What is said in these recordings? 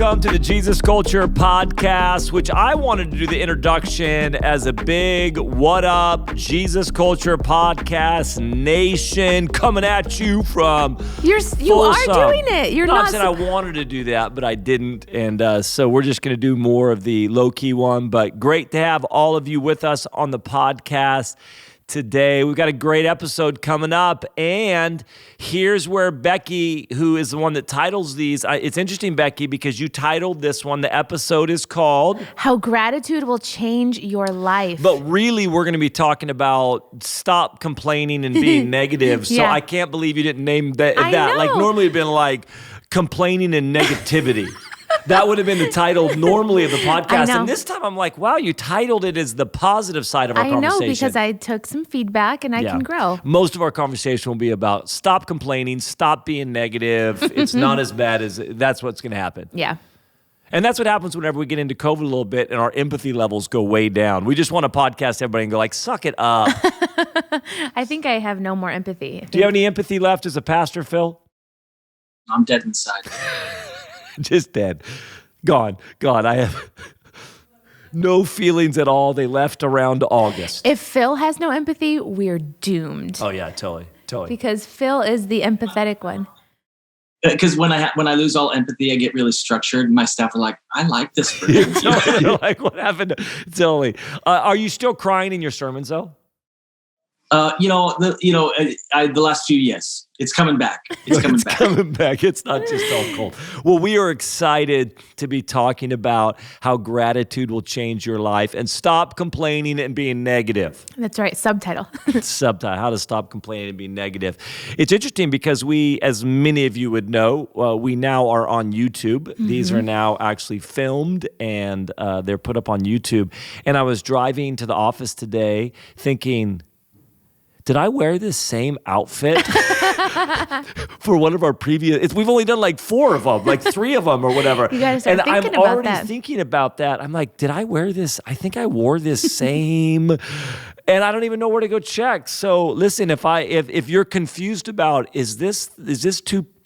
welcome to the Jesus Culture Podcast, which I wanted to do the introduction as a big what up Jesus Culture Podcast Nation coming at you from You are Folsom. doing it. You're No, not. I said I wanted to do that, but I didn't. And so we're just going to do more of the low-key one. But great to have all of you with us on the podcast today. We've got a great episode coming up, and here's where Becky, who is the one that titles these, it's interesting, Becky, because you titled this one, the episode is called How Gratitude Will Change Your Life. But really, we're going to be talking about stop complaining and being negative. So Yeah. I can't believe you didn't name that. I know. Like normally it'd been like complaining and negativity. That would have been the title normally of the podcast. And this time I'm like, wow, you titled it as the positive side of our conversation. I know, because I took some feedback and I can grow. Most of our conversation will be about stop complaining, stop being negative. It's not as bad as, that's what's going to happen. Yeah. And that's what happens whenever we get into COVID a little bit and our empathy levels go way down. We just want to podcast everybody and go like, suck it up. I think I have no more empathy. Do you have any empathy left as a pastor, Phil? I'm dead inside. Just dead. Gone. I have no feelings at all. They left around August. If Phil has no empathy, we're doomed. Oh, yeah, totally. Because Phil is the empathetic one. Because when I lose all empathy, I get really structured. My staff are like, I like this person. Like, what happened? Totally. Are you still crying in your sermons, though? The last few, yes. It's coming back. It's coming back. It's not just all cold. Well, we are excited to be talking about how gratitude will change your life and stop complaining and being negative. That's right. Subtitle. Subtitle, how to stop complaining and be negative. It's interesting because we, as many of you would know, we now are on YouTube. Mm-hmm. These are now actually filmed and they're put up on YouTube. And I was driving to the office today thinking, did I wear this same outfit for one of our previous? We've only done like 4 of them, like 3 of them or whatever. You gotta start thinking I'm about already that. thinking about that. I'm like, did I wear this? I think I wore this same, and I don't even know where to go check. So listen, if you're confused about is this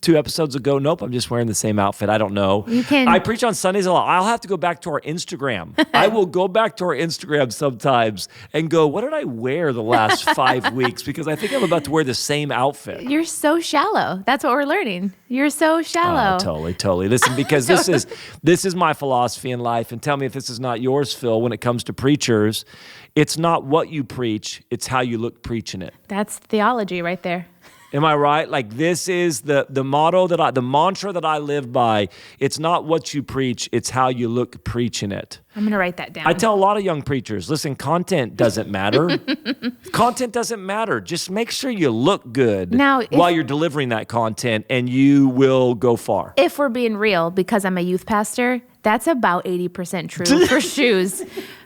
two episodes ago? Nope, I'm just wearing the same outfit. I don't know. I preach on Sundays a lot. I'll have to go back to our Instagram. I will go back to our Instagram sometimes and go, what did I wear the last 5 weeks? Because I think I'm about to wear the same outfit. You're so shallow. That's what we're learning. You're so shallow. Totally. Listen, because this is my philosophy in life, and tell me if this is not yours, Phil, when it comes to preachers. It's not what you preach, it's how you look preaching it. That's theology right there. Am I right? Like this is the motto the mantra that I live by. It's not what you preach, it's how you look preaching it. I'm going to write that down. I tell a lot of young preachers, listen, content doesn't matter. Content doesn't matter. Just make sure you look good while you're delivering that content and you will go far. If we're being real, because I'm a youth pastor, that's about 80% true for shoes.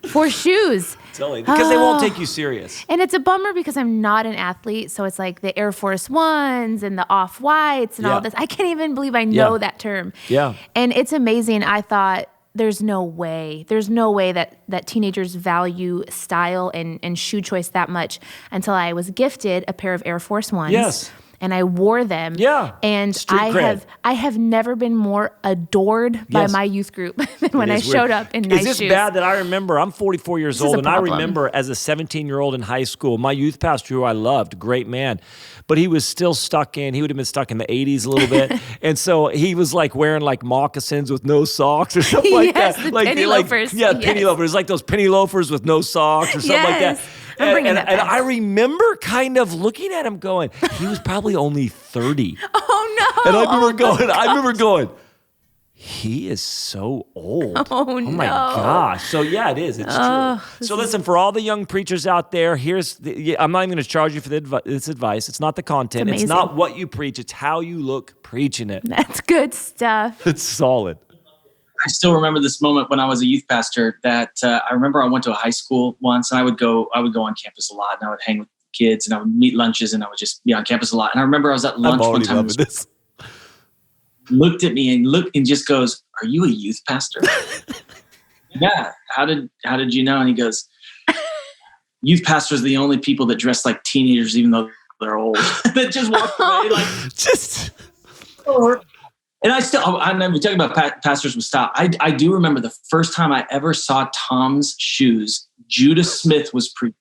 For shoes. Totally. Because they won't take you serious. And it's a bummer because I'm not an athlete. So it's like the Air Force Ones and the Off-Whites and all this. I can't even believe I know that term. Yeah. And it's amazing. I thought there's no way that teenagers value style and shoe choice that much until I was gifted a pair of Air Force Ones. Yes. And I wore them. Yeah. And Street cred. I have never been more adored by my youth group than when I showed up in nice shoes. Is this bad that I remember? I'm 44 years old, and I problem. remember as a 17-year-old in high school, my youth pastor, who I loved, great man, but he was still he would have been stuck in the 80s a little bit. And so he was like wearing like moccasins with no socks or something like that. The penny loafers. Yeah, penny loafers. Like those penny loafers with no socks or something like that. And I remember kind of looking at him going, he was probably only 30. Oh, no. And I remember going, he is so old. Oh my gosh. So yeah, it is. It's true. So listen, for all the young preachers out there, I'm not even going to charge you for this advice. It's not the content. It's not what you preach. It's how you look preaching it. That's good stuff. It's solid. I still remember this moment when I was a youth pastor that I remember I went to a high school once and I would go on campus a lot and I would hang with kids and I would meet lunches and I would just be on campus a lot. And I remember I was at lunch one time. Looked at me and just goes, "Are you a youth pastor?" Yeah. How did you know? And he goes, "Youth pastors are the only people that dress like teenagers, even though they're old." That just walked away like just. And we're talking about pastors with style. I do remember the first time I ever saw Tom's shoes. Judah Smith was preaching.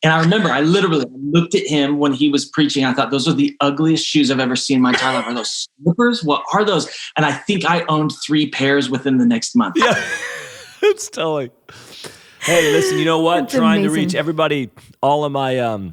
And I remember I literally looked at him when he was preaching. I thought, those are the ugliest shoes I've ever seen in my entire life. Are those slippers? What are those? And I think I owned 3 pairs within the next month. Yeah, it's totally. Hey, listen, you know what? That's Trying amazing. to reach everybody, all of my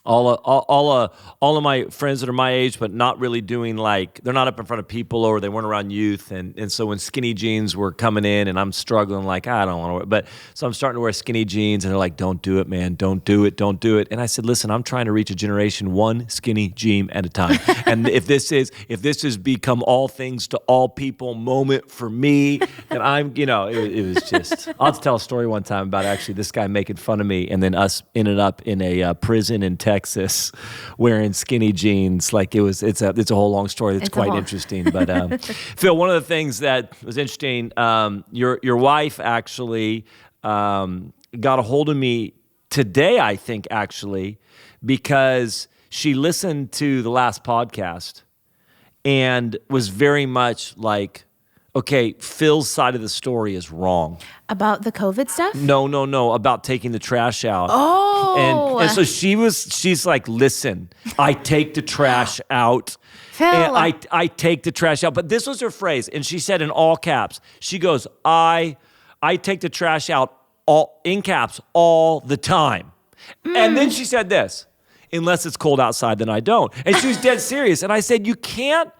all of my friends that are my age, but not really doing they're not up in front of people or they weren't around youth. And so when skinny jeans were coming in and I'm struggling, I don't want to wear it. But so I'm starting to wear skinny jeans and they're like, don't do it, man. Don't do it. Don't do it. And I said, listen, I'm trying to reach a generation one skinny jean at a time. And if this has become all things to all people moment for me, then I'm, it was just, I'll tell a story one time about actually this guy making fun of me and then us ended up in a prison in Texas wearing skinny jeans. It's a whole long story that's quite interesting. But Phil, one of the things that was interesting, your wife actually got a hold of me today, I think, actually, because she listened to the last podcast and was very much like, okay, Phil's side of the story is wrong. About the COVID stuff? No, about taking the trash out. Oh. And so she's like, listen, I take the trash out. Phil. And I take the trash out. But this was her phrase, and she said in all caps, she goes, I take the trash out all in caps all the time. And then she said this, unless it's cold outside, then I don't. And she was dead serious. And I said, you can't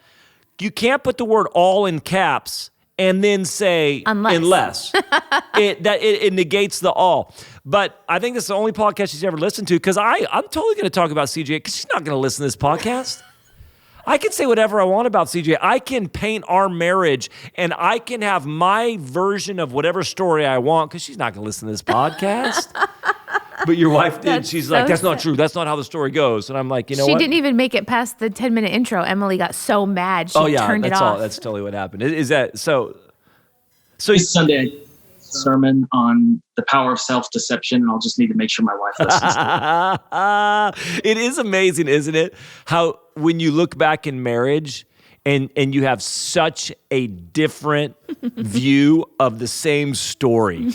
put the word all in caps and then say unless. It negates the all. But I think this is the only podcast she's ever listened to because I'm totally going to talk about CJ because she's not going to listen to this podcast. I can say whatever I want about CJ. I can paint our marriage and I can have my version of whatever story I want because she's not going to listen to this podcast. But your wife did. She's like, that's not true. That's not how the story goes. And I'm like, what? She didn't even make it past the 10-minute intro. Emily got so mad. She turned it off. That's totally what happened. Is that so? This Sunday sermon on the power of self-deception, and I'll just need to make sure my wife listens. It is amazing, isn't it? How when you look back in marriage and you have such a different view of the same story.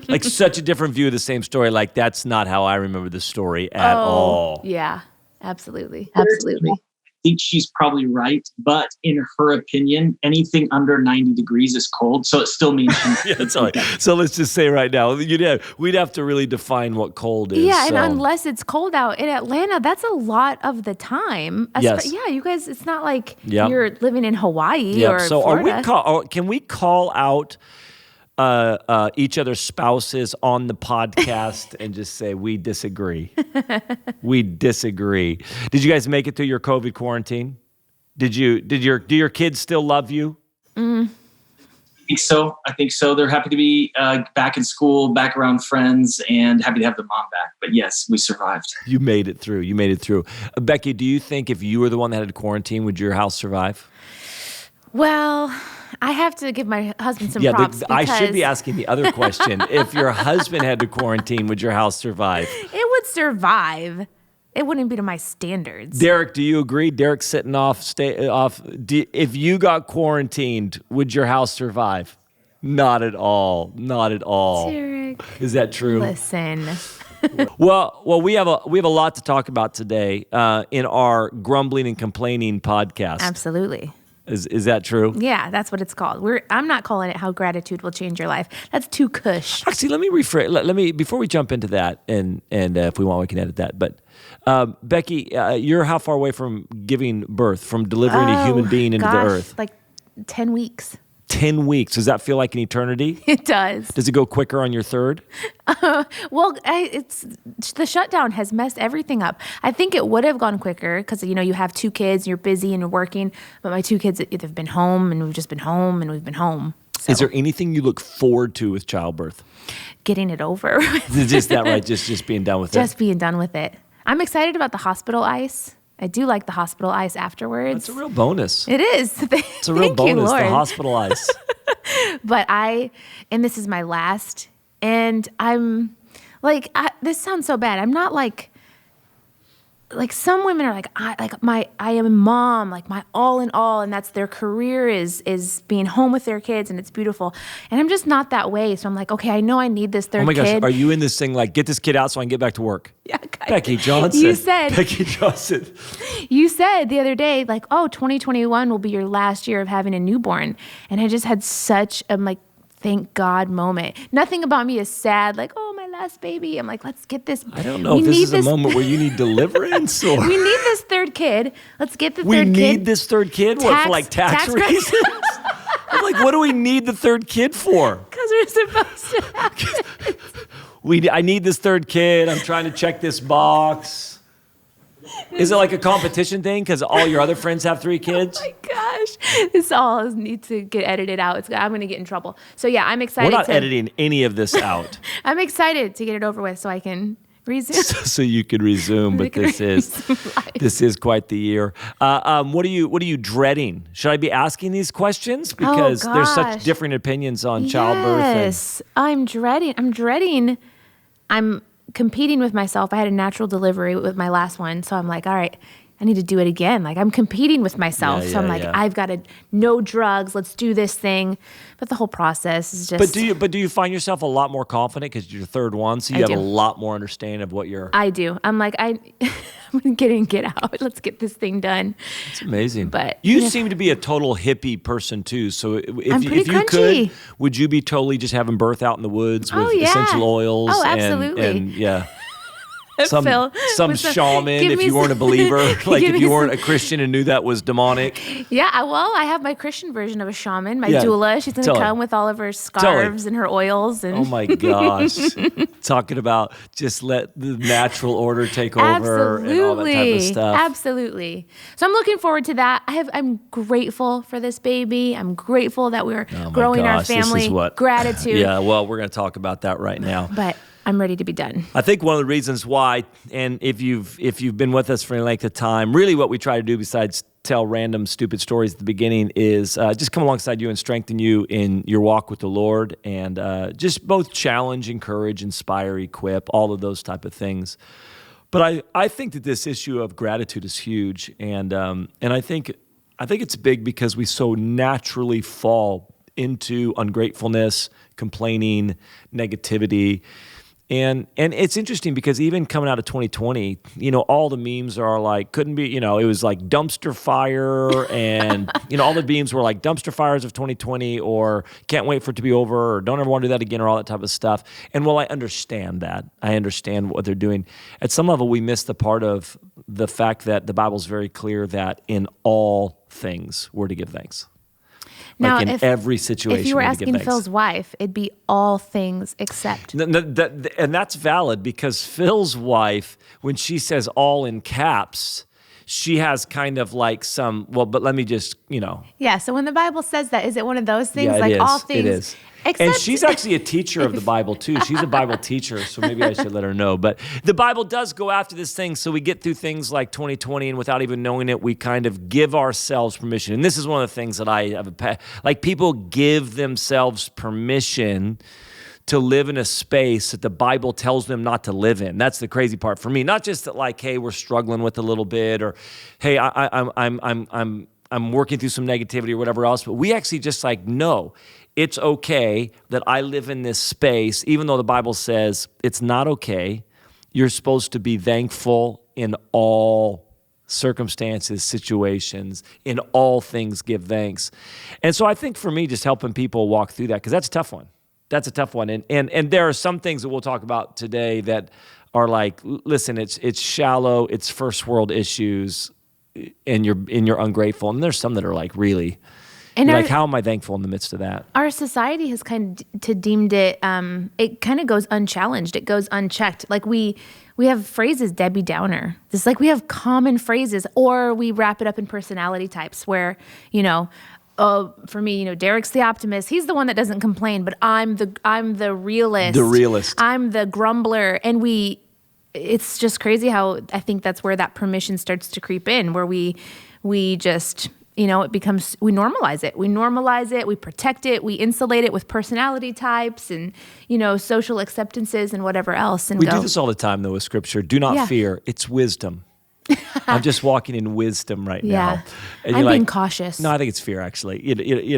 Like such a different view of the same story. Like that's not how I remember the story at all. Yeah, absolutely. Absolutely. I think she's probably right, but in her opinion, anything under 90 degrees is cold, so it still means So let's just say right now, we'd have to really define what cold is. Yeah, and unless it's cold out in Atlanta, that's a lot of the time. Yes. Yeah, you guys, it's not like you're living in Hawaii or so Florida. can we call out each other's spouses on the podcast and just say we disagree? We disagree. Did you guys make it through your COVID quarantine? Do your kids still love you? I think so. They're happy to be back in school, back around friends, and happy to have the mom back. But yes, we survived. You made it through. Becky, do you think if you were the one that had to quarantine, would your house survive? Well, I have to give my husband some props. I should be asking the other question. If your husband had to quarantine, would your house survive? It would survive. It wouldn't be to my standards. Derek, do you agree? Derek's sitting off. If you got quarantined, would your house survive? Not at all. Not at all. Derek, is that true? Listen. Well, we have a lot to talk about today in our grumbling and complaining podcast. Absolutely. Is that true? Yeah, that's what it's called. I'm not calling it How Gratitude Will Change Your Life. That's too cush. Actually, let me rephrase. Let me before we jump into that, and if we want, we can edit that. But Becky, you're how far away from giving birth, from delivering a human being into the earth? Like 10 weeks. 10 weeks. Does that feel like an eternity? It does. Does it go quicker on your third? Well, it's the shutdown has messed everything up. I think it would have gone quicker because, you have 2 kids, you're busy and you're working. But my 2 kids have been home and we've just been home and we've been home. So. Is there anything you look forward to with childbirth? Getting it over. Just that, right? Just being done with it? Just being done with it. I'm excited about the hospital ice. I do like the hospital ice afterwards. It's a real bonus. It is. It's a real bonus, the hospital ice. But and this is my last, and I'm like, this sounds so bad. I'm not like like some women are like, I am a mom, like my all in all, and that's their career is being home with their kids, and it's beautiful. And I'm just not that way. So I'm like, okay, I know I need this third kid. Oh my gosh, are you in this thing like, get this kid out so I can get back to work? Yeah, Becky Johnson. Becky Johnson. You said the other day, like, oh, 2021 will be your last year of having a newborn. And I just had such a like, thank God moment. Nothing about me is sad, like, oh, my last baby. I'm like, let's get this. I don't know if this is a moment where you need deliverance or. We need this third kid. Let's get the third kid. We need this third kid? What, for like tax reasons? I'm like, what do we need the third kid for? Because we're supposed to have it. I need this third kid. I'm trying to check this box. Is it like a competition thing because all your other friends have 3 kids? Oh my gosh. This all needs to get edited out. I'm going to get in trouble. So yeah, I'm excited. We're not editing any of this out. I'm excited to get it over with so I can resume. So you could resume, but this is quite the year. What are you dreading? Should I be asking these questions? Because there's such different opinions on childbirth. Yes, I'm dreading. I'm competing with myself. I had a natural delivery with my last one. So I'm like, all right, I need to do it again. Like I'm competing with myself. So I'm like, I've got to, no drugs. Let's do this thing. But the whole process is just. But do you find yourself a lot more confident because you're your third one? So you have a lot more understanding of what you're. I do. I'm like, I'm going to get in, get out. Let's get this thing done. It's amazing. But you seem to be a total hippie person too. So if you could, would you be totally just having birth out in the woods with essential oils? Oh, absolutely. And yeah. Phil, some shaman if you weren't a believer, like if you weren't a Christian and knew that was demonic. Yeah, well, I have my Christian version of a shaman, my doula. She's going to come with all of her scarves and her oils. And oh my gosh. Talking about just let the natural order take over and all that type of stuff. Absolutely. So I'm looking forward to that. I'm grateful for this baby. I'm grateful that we're growing our family. This is what, gratitude. Yeah, well, we're going to talk about that right now. But I'm ready to be done. I think one of the reasons why, and if you've been with us for any length of time, really what we try to do besides tell random stupid stories at the beginning is just come alongside you and strengthen you in your walk with the Lord, and just both challenge, encourage, inspire, equip, all of those type of things. But I think that this issue of gratitude is huge, and I think it's big because we so naturally fall into ungratefulness, complaining, negativity. And it's interesting because even coming out of 2020, all the memes are like, couldn't be, it was like dumpster fire and, all the memes were like dumpster fires of 2020 or can't wait for it to be over or don't ever want to do that again or all that type of stuff. And while I understand that, I understand what they're doing, at some level we miss the part of the fact that the Bible's very clear that in all things we're to give thanks. Now, like in every situation. If you were asking Phil's wife, it'd be all things except. And that's valid because Phil's wife, when she says all in caps, she has kind of like but let me just, Yeah, so when the Bible says that, is it one of those things? Yeah, like is. All things. It is. Except and she's actually a teacher of the Bible too. She's a Bible teacher, so maybe I should let her know. But the Bible does go after this thing, so we get through things like 2020, and without even knowing it, we kind of give ourselves permission. And this is one of the things that I have like people give themselves permission to live in a space that the Bible tells them not to live in. That's the crazy part for me. Not just that, like, hey, we're struggling with a little bit, or hey, I'm working through some negativity or whatever else. But we actually just like, no, it's okay that I live in this space, even though the Bible says it's not okay. You're supposed to be thankful in all circumstances, situations, in all things give thanks. And so I think for me, just helping people walk through that, because that's a tough one. That's a tough one. And there are some things that we'll talk about today that are like, listen, it's shallow, it's first world issues, and you're ungrateful. And there's some that are like really, and like, how am I thankful in the midst of that? Our society has kind of deemed it, it kind of goes unchallenged. It goes unchecked. Like we have phrases, Debbie Downer. It's like we have common phrases, or we wrap it up in personality types where, for me, Derek's the optimist. He's the one that doesn't complain, but I'm the realist. The realist. I'm the grumbler. And it's just crazy how I think that's where that permission starts to creep in, where we just, it becomes, we normalize it. We normalize it, we protect it, we insulate it with personality types and, social acceptances and whatever else. And we do this all the time, though, with Scripture. Do not fear. It's wisdom. I'm just walking in wisdom right now. And I'm you're being like, cautious. No, I think it's fear, actually.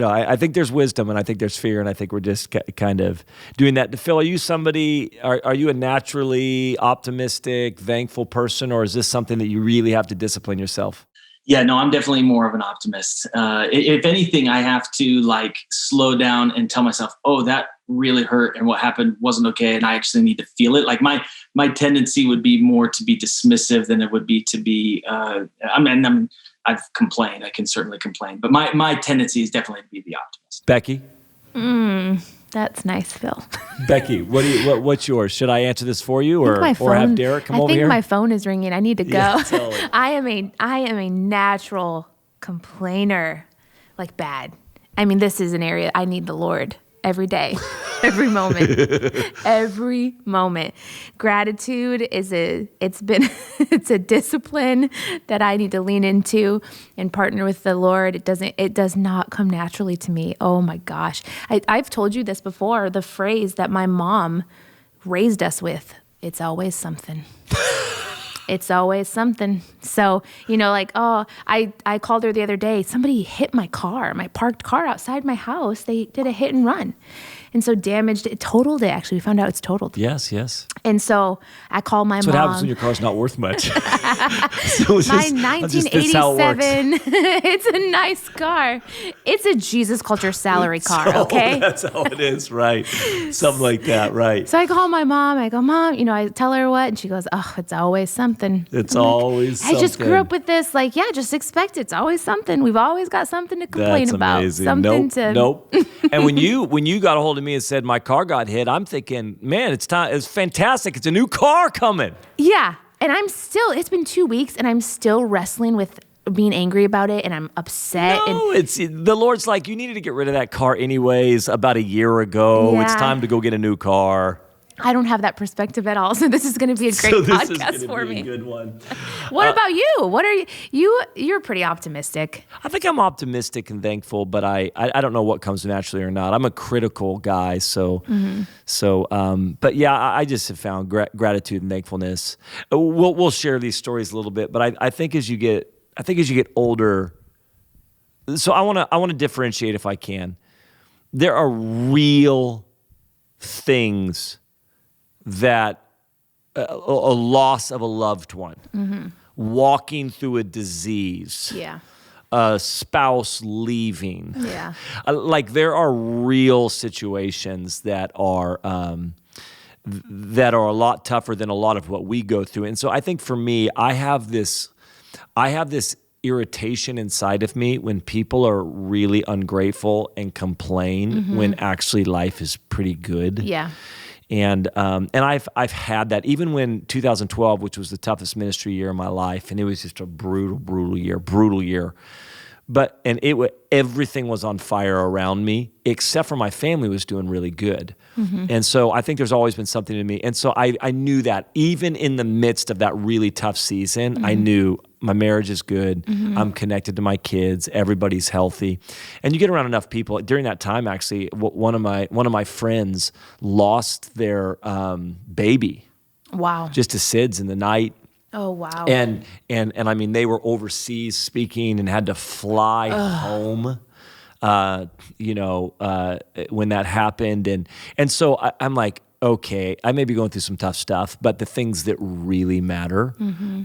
I think there's wisdom and I think there's fear, and I think we're just kind of doing that. Phil, are you a naturally optimistic, thankful person, or is this something that you really have to discipline yourself? Yeah, no, I'm definitely more of an optimist. If anything, I have to like slow down and tell myself, oh, that really hurt and what happened wasn't okay. And I actually need to feel it. Like my tendency would be more to be dismissive than it would be to be, I've complained. I can certainly complain, but my tendency is definitely to be the optimist. Becky? That's nice, Phil. Becky, what's yours? Should I answer this for you or have Derek come over here? I think my phone is ringing. I need to go. Yeah, totally. I am a natural complainer, like bad. I mean, this is an area I need the Lord every day, every moment, every moment. Gratitude it's a discipline that I need to lean into and partner with the Lord. It does not come naturally to me. Oh my gosh. I've told you this before, the phrase that my mom raised us with, it's always something. It's always something. So, I called her the other day. Somebody hit my parked car outside my house. They did a hit and run. And so totaled it actually. We found out it's totaled. Yes. And so I called my mom. That's what happens when your car's not worth much. My 1987, it's a nice car. It's a Jesus Culture salary car, okay? That's how it is, right? Something like that, right? So I call my mom. I go, Mom, I tell her what, and she goes, oh, it's always something. It's always something. I just grew up with this, just expect it's always something. We've always got something to complain about. Amazing. Something Nope. And when you got a hold of me and said my car got hit, I'm thinking, man, it's time. It's fantastic. It's a new car coming. Yeah. And it's been 2 weeks and I'm still wrestling with being angry about it and I'm upset. No, it's the Lord's like, you needed to get rid of that car anyways about a year ago. Yeah. It's time to go get a new car. I don't have that perspective at all. So this is going to be a great podcast for me. A good one. What about you? What are you? You're pretty optimistic. I think I'm optimistic and thankful, but I don't know what comes naturally or not. I'm a critical guy, but yeah, I just have found gratitude and thankfulness. We'll share these stories a little bit, but I think as you get older, so I want to differentiate if I can. There are real things that a loss of a loved one, walking through a disease, a spouse leaving. Yeah. Like there are real situations that are a lot tougher than a lot of what we go through. And so I think for me, I have this irritation inside of me when people are really ungrateful and complain when actually life is pretty good. Yeah. And I've had that even when 2012, which was the toughest ministry year of my life, and it was just a brutal year. But everything was on fire around me, except for my family was doing really good. And so I think there's always been something in me. And so I knew that even in the midst of that really tough season, I knew my marriage is good. I'm connected to my kids. Everybody's healthy. And you get around enough people. During that time, actually, one of my friends lost their baby. Wow. Just to SIDS in the night. Oh, wow. And I mean, they were overseas speaking and had to fly home, when that happened. And so I'm like, okay, I may be going through some tough stuff, but the things that really matter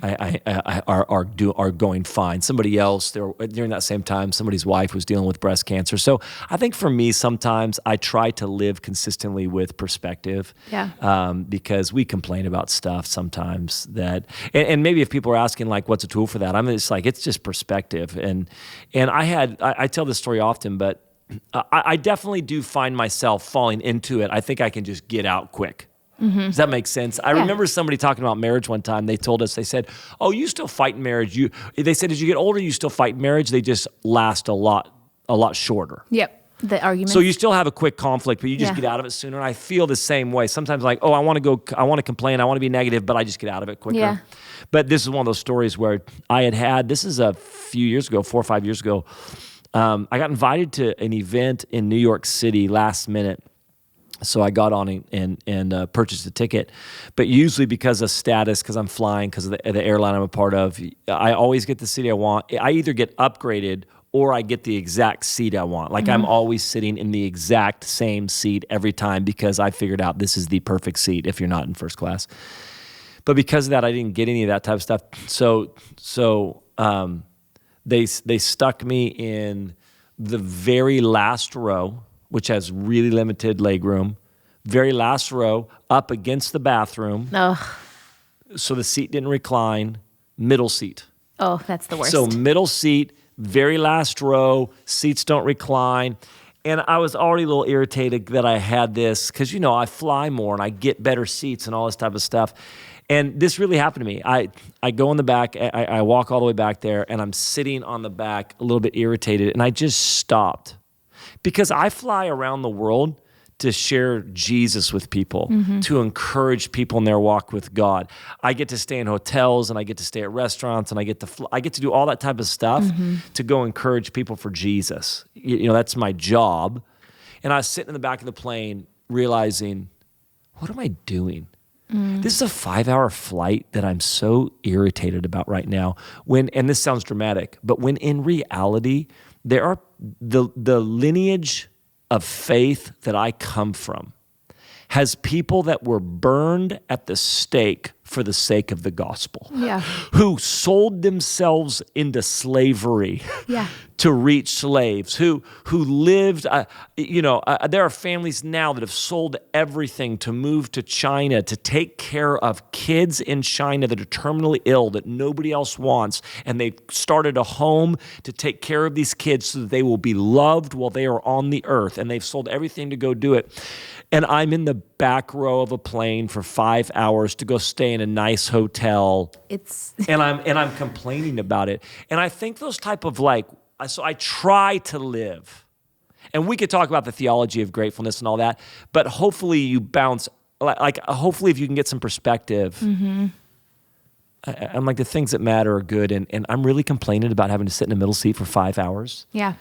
are going fine. Somebody else, during that same time, somebody's wife was dealing with breast cancer. So I think for me, sometimes I try to live consistently with perspective. Yeah. Because we complain about stuff sometimes and maybe if people are asking like, what's a tool for that? I'm just like, it's just perspective. And I tell this story often, but I definitely do find myself falling into it. I think I can just get out quick. Does that make sense? I remember somebody talking about marriage one time. They said, oh, you still fight in marriage. They said, as you get older, you still fight in marriage. They just last a lot shorter. Yep. The argument. So you still have a quick conflict, but you just get out of it sooner. And I feel the same way. Sometimes like, I want to complain. I want to be negative, but I just get out of it quicker. Yeah. But this is one of those stories where this is a few years ago, 4 or 5 years ago. I got invited to an event in New York City last minute, So I got on and purchased a ticket. But usually because of status, because I'm flying, because of the airline I'm a part of, I always get the seat I want. I either get upgraded or I get the exact seat I want. Like I'm always sitting in the exact same seat every time because I figured out this is the perfect seat if you're not in first class. But because of that, I didn't get any of that type of stuff. So they stuck me in the very last row, which has really limited leg room, very last row, up against the bathroom. Oh, So the seat didn't recline, middle seat. oh, that's the worst. So middle seat, very last row, seats don't recline. And I was already a little irritated that I had this because, I fly more and I get better seats and all this type of stuff. And this really happened to me. I go in the back, I walk all the way back there, and I'm sitting on the back a little bit irritated, and I just stopped. Because I fly around the world to share Jesus with people, to encourage people in their walk with God. I get to stay in hotels and I get to stay at restaurants and I get to do all that type of stuff to go encourage people for Jesus. That's my job. And I was sitting in the back of the plane realizing, what am I doing? This is a 5-hour flight that I'm so irritated about right now. And this sounds dramatic, but when in reality, there are the lineage of faith that I come from has people that were burned at the stake for the sake of the gospel, who sold themselves into slavery to reach slaves, who lived, there are families now that have sold everything to move to China to take care of kids in China that are terminally ill that nobody else wants, and they've started a home to take care of these kids so that they will be loved while they are on the earth, and they've sold everything to go do it. And I'm in the back row of a plane for 5 hours to go stay in a nice hotel. And I'm complaining about it. And I think those type of so I try to live. And we could talk about the theology of gratefulness and all that, but hopefully you bounce, hopefully if you can get some perspective, I'm like, the things that matter are good. And I'm really complaining about having to sit in a middle seat for 5 hours. Yeah.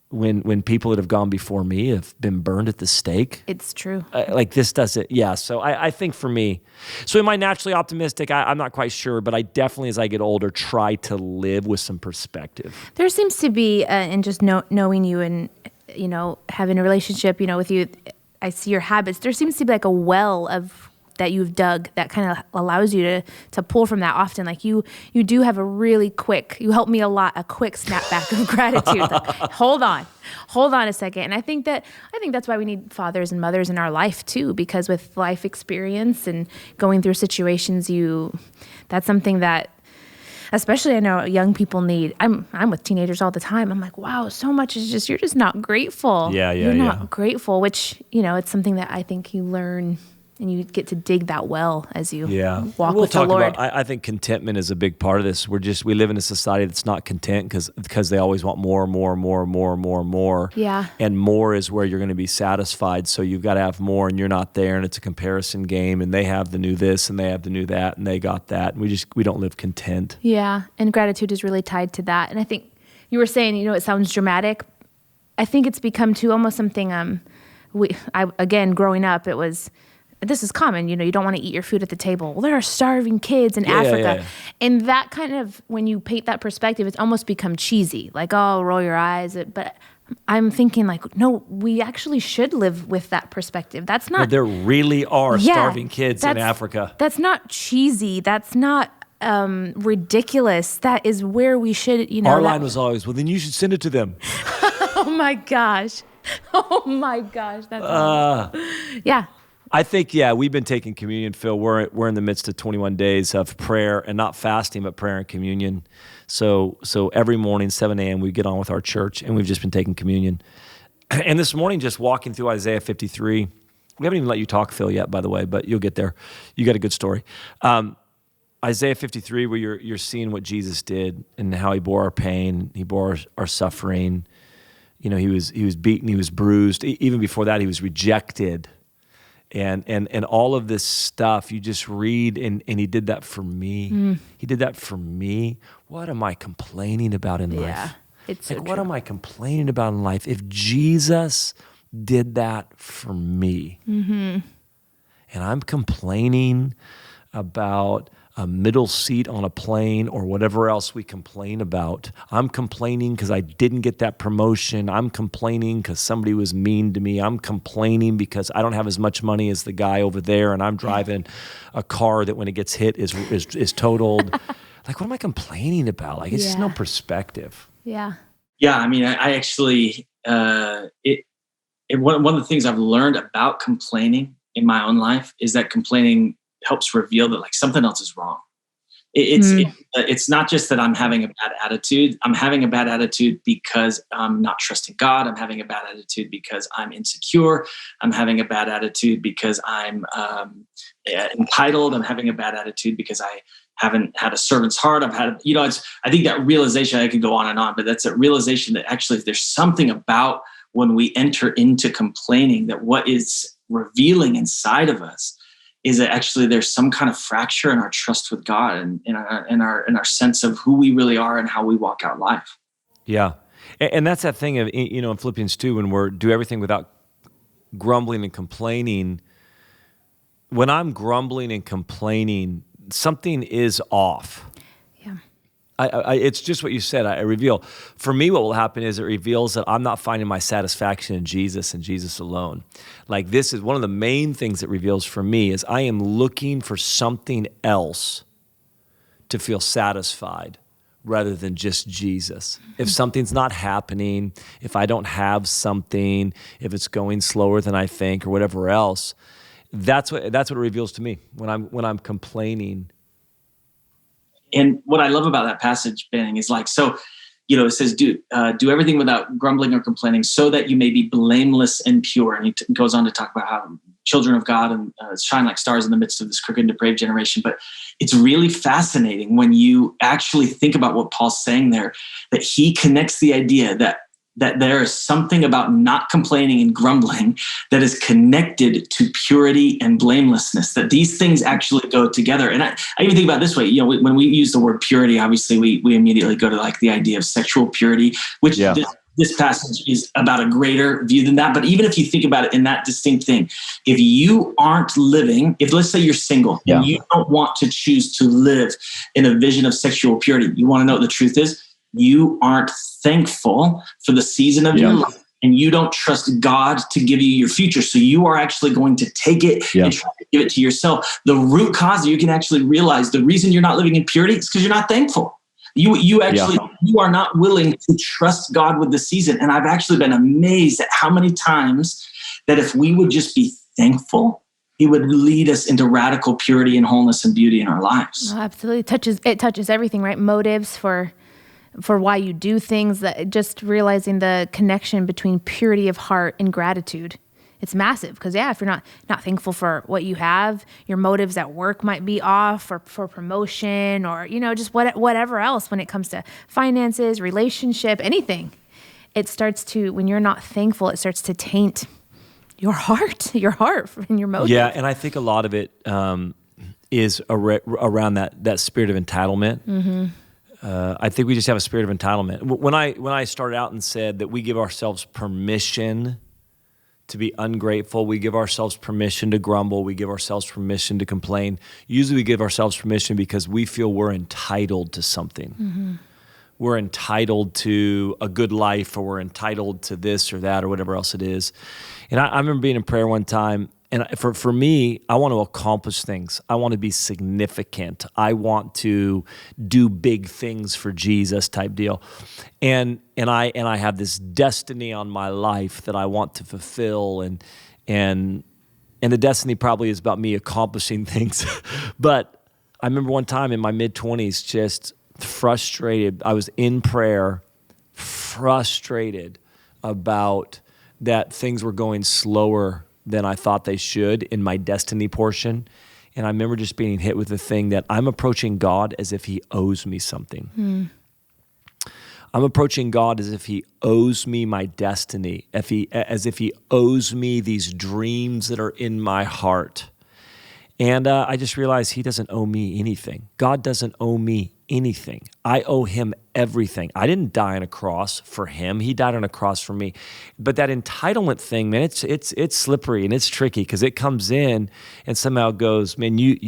When people that have gone before me have been burned at the stake. It's true. This doesn't, So I think for me, so am I naturally optimistic? I'm not quite sure, but I definitely, as I get older, try to live with some perspective. There seems to be, and just knowing you and, having a relationship, with you, I see your habits. There seems to be like a well of that you've dug that kind of allows you to pull from that often. Like you do have a really quick, you help me a quick snapback of gratitude. Like, hold on a second. And I think that's why we need fathers and mothers in our life too, because with life experience and going through situations, that's something that, especially I know young people need. I'm with teenagers all the time. I'm like, wow, so much is just, you're just not grateful. You're not grateful, which, it's something that I think you learn. And you get to dig that well as you walk with the Lord. I think contentment is a big part of this. We live in a society that's not content because they always want more. Yeah. And more is where you're going to be satisfied. So you've got to have more, and you're not there, and it's a comparison game. And they have the new this, and they have the new that, and they got that. And we don't live content. Yeah, and gratitude is really tied to that. And I think you were saying, it sounds dramatic. I think it's become too almost something. Again, growing up, it was. This is common, you don't want to eat your food at the table. Well, there are starving kids in Africa. Yeah. And that kind of, when you paint that perspective, it's almost become cheesy. Like, oh, roll your eyes. But I'm thinking no, we actually should live with that perspective. That's not. There really are starving kids in Africa. That's not cheesy. That's not ridiculous. That is where we should, Our line was always, well, then you should send it to them. Oh my gosh. That's yeah. I think, we've been taking communion, Phil. We're in the midst of 21 days of prayer, and not fasting, but prayer and communion. So every morning, 7 a.m., we get on with our church, and we've just been taking communion. And this morning, just walking through Isaiah 53, we haven't even let you talk, Phil, yet, by the way, but you'll get there. You got a good story. Isaiah 53, where you're seeing what Jesus did and how he bore our pain, he bore our suffering. He was beaten, he was bruised. Even before that, he was rejected. And all of this stuff, you just read, and he did that for me. He did that for me. What am I complaining about in life? It's so what am I complaining about in life? If Jesus did that for me. And I'm complaining about a middle seat on a plane or whatever else we complain about. I'm complaining because I didn't get that promotion. I'm complaining because somebody was mean to me. I'm complaining because I don't have as much money as the guy over there, and I'm driving a car that when it gets hit is totaled. Like, what am I complaining about? Like, it's just no perspective. Yeah. Yeah, I mean, I actually, one of the things I've learned about complaining in my own life is that complaining helps reveal that like something else is wrong. It's not just that I'm having a bad attitude. I'm having a bad attitude because I'm not trusting God. I'm having a bad attitude because I'm insecure. I'm having a bad attitude because I'm entitled. I'm having a bad attitude because I haven't had a servant's heart. I've had, I think that realization, I could go on and on, but that's a realization that actually there's something about when we enter into complaining that what is revealing inside of us is that actually there's some kind of fracture in our trust with God and in our sense of who we really are and how we walk out life. Yeah. And that's that thing of, in Philippians 2, when we're do everything without grumbling and complaining. When I'm grumbling and complaining, something is off. Yeah. It's just what you said. I reveal. For me, what will happen is it reveals that I'm not finding my satisfaction in Jesus and Jesus alone. Like, this is one of the main things it reveals for me is I am looking for something else to feel satisfied rather than just Jesus. If something's not happening, if I don't have something, if it's going slower than I think or whatever else, that's what it reveals to me when I'm complaining. And what I love about that passage, Benning, is like, so, it says, do everything without grumbling or complaining so that you may be blameless and pure. And he goes on to talk about how children of God and shine like stars in the midst of this crooked and depraved generation. But it's really fascinating when you actually think about what Paul's saying there, that he connects the idea that there is something about not complaining and grumbling that is connected to purity and blamelessness, that these things actually go together. And I even think about it this way, when we use the word purity, obviously we immediately go to like the idea of sexual purity, which this passage is about a greater view than that. But even if you think about it in that distinct thing, if you aren't living, if let's say you're single and you don't want to choose to live in a vision of sexual purity, you want to know what the truth is? You aren't thankful for the season of your life, and you don't trust God to give you your future. So you are actually going to take it and try to give it to yourself. The root cause, you can actually realize the reason you're not living in purity is because you're not thankful. You are not willing to trust God with the season. And I've actually been amazed at how many times that if we would just be thankful, He would lead us into radical purity and wholeness and beauty in our lives. Oh, absolutely. It touches everything, right? Motives for why you do things, that just realizing the connection between purity of heart and gratitude. It's massive because if you're not thankful for what you have, your motives at work might be off or for promotion or, just whatever else when it comes to finances, relationship, anything. It starts to, when you're not thankful, it starts to taint your heart and your motives. Yeah. And I think a lot of it is around that spirit of entitlement. Mm-hmm. I think we just have a spirit of entitlement. When I started out and said that we give ourselves permission to be ungrateful, we give ourselves permission to grumble, we give ourselves permission to complain. Usually we give ourselves permission because we feel we're entitled to something. Mm-hmm. We're entitled to a good life, or we're entitled to this or that or whatever else it is. And I remember being in prayer one time, and for me, I want to accomplish things. I want to be significant. I want to do big things for Jesus type deal. And I have this destiny on my life that I want to fulfill, and the destiny probably is about me accomplishing things. But I remember one time in my mid-20s, just frustrated. I was in prayer, frustrated about that things were going slower than I thought they should in my destiny portion. And I remember just being hit with the thing that I'm approaching God as if He owes me something. I'm approaching God as if He owes me my destiny, as if He owes me these dreams that are in my heart. And I just realized He doesn't owe me anything. God doesn't owe me anything. I owe him everything. I didn't die on a cross for him. He died on a cross for me. But that entitlement thing, man, it's slippery and it's tricky because it comes in and somehow goes, man, you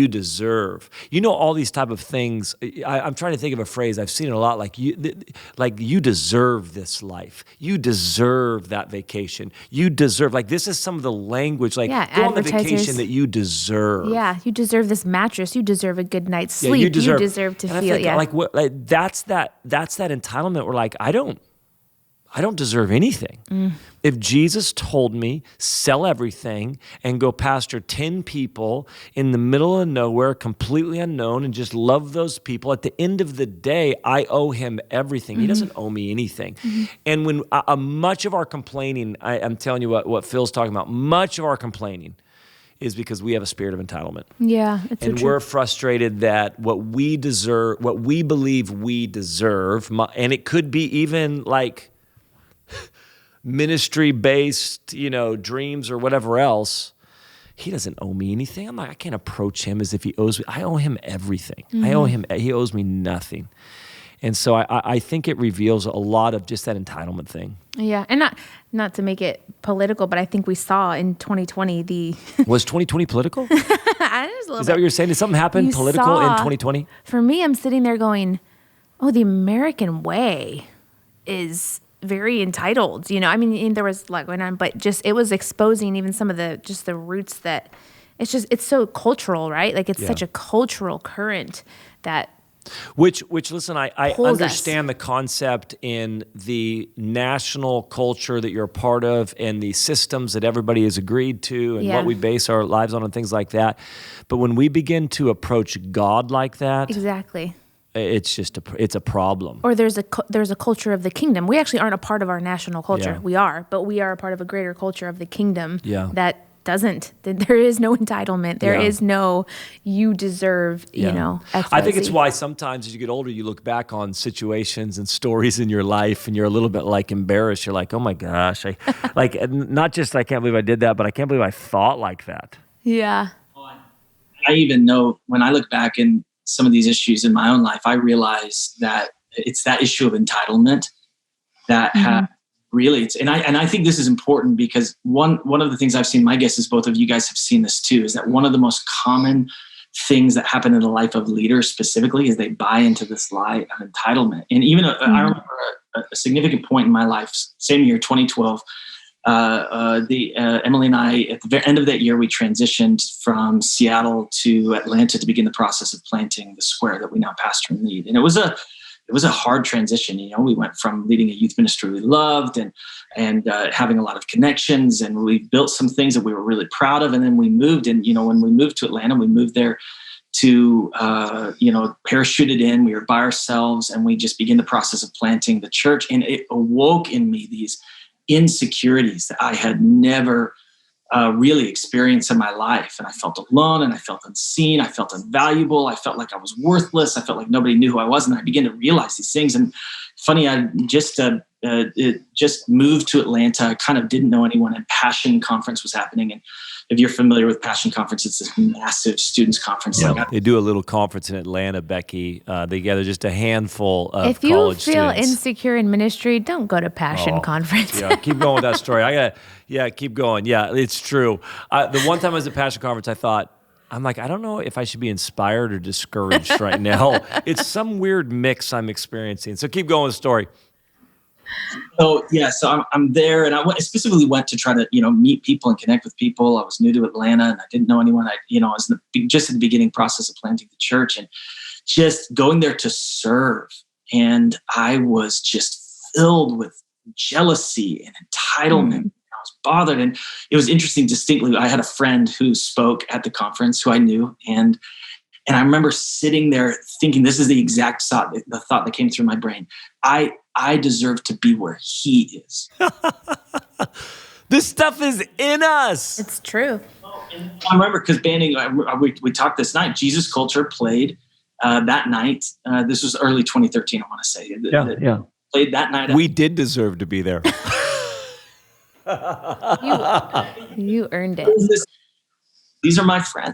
deserve. All these type of things. I'm trying to think of a phrase. I've seen it a lot. Like you deserve this life. You deserve that vacation. You deserve. Like this is some of the language. Like go on the vacation that you deserve. Yeah, you deserve this mattress. You deserve a good night's sleep. You deserve to feel. That's that entitlement. Where like I don't deserve anything. If Jesus told me, sell everything and go pastor 10 people in the middle of nowhere, completely unknown, and just love those people, at the end of the day, I owe him everything. He doesn't owe me anything. And when much of our complaining, I'm telling you what Phil's talking about, much of our complaining is because we have a spirit of entitlement. Yeah, it's and we're frustrated that what we deserve, what we believe we deserve, and it could be even like ministry-based, dreams or whatever else. He doesn't owe me anything. I'm like, I can't approach him as if he owes me. I owe him everything. He owes me nothing. And so I think it reveals a lot of just that entitlement thing. Yeah, and not to make it political, but I think we saw in 2020 Was 2020 political? Is that what you're saying? Did something happen political in 2020? For me, I'm sitting there going, oh, the American way is very entitled. There was a lot going on, but just it was exposing even some of the roots that it's so cultural, right? Like it's such a cultural current that Which listen, I understand the concept in the national culture that you're a part of and the systems that everybody has agreed to and what we base our lives on and things like that. But when we begin to approach God like that, exactly, it's a problem. Or there's a culture of the kingdom. We actually aren't a part of our national culture. Yeah. We are, but we are a part of a greater culture of the kingdom that doesn't. There is no entitlement. There is no you deserve, XYZ. I think it's why sometimes as you get older, you look back on situations and stories in your life and you're a little bit like embarrassed. You're like, oh my gosh. Not just I can't believe I did that, but I can't believe I thought like that. Yeah. I even know when I look back in some of these issues in my own life, I realize that it's that issue of entitlement that really, and I think this is important because one of the things I've seen, my guess is both of you guys have seen this too, is that one of the most common things that happen in the life of leaders specifically is they buy into this lie of entitlement. And even I remember a significant point in my life, same year, 2012, Emily and I, at the very end of that year, we transitioned from Seattle to Atlanta to begin the process of planting the square that we now pastor and lead. And it was a hard transition. We went from leading a youth ministry we loved and having a lot of connections, and we built some things that we were really proud of. And then we moved, and when we moved to Atlanta, we moved there to parachuted in. We were by ourselves, and we just began the process of planting the church. And it awoke in me these insecurities that I had never really experienced in my life. And I felt alone, and I felt unseen. I felt invaluable. I felt like I was worthless. I felt like nobody knew who I was. And I began to realize these things. And funny, I just moved to Atlanta. I kind of didn't know anyone, and Passion Conference was happening. And if you're familiar with Passion Conference, it's this massive students conference. Yeah, they do a little conference in Atlanta, Becky. They gather just a handful of college students. If you feel insecure in ministry, don't go to Passion Conference. Yeah, keep going with that story. Keep going. Yeah, it's true. The one time I was at Passion Conference, I'm like, I don't know if I should be inspired or discouraged right now. It's some weird mix I'm experiencing. So keep going with the story. So I'm there, and I specifically went to try to meet people and connect with people. I was new to Atlanta, and I didn't know anyone. I was just in the beginning process of planting the church, and just going there to serve. And I was just filled with jealousy and entitlement. I was bothered, and it was interesting. Distinctly, I had a friend who spoke at the conference who I knew, and I remember sitting there thinking, this is the exact thought that came through my brain. I deserve to be where he is. This stuff is in us. It's true. I remember because banding, we talked this night. Jesus Culture played that night. This was early 2013, I want to say. Played that night. We did deserve to be there. You earned it. These are my friends.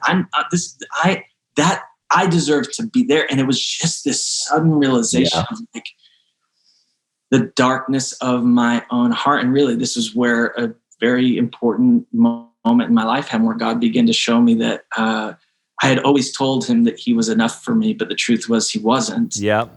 I deserve to be there. And it was just this sudden realization of like the darkness of my own heart. And really, this is where a very important moment in my life happened, where God began to show me that I had always told him that he was enough for me, but the truth was he wasn't. Yep.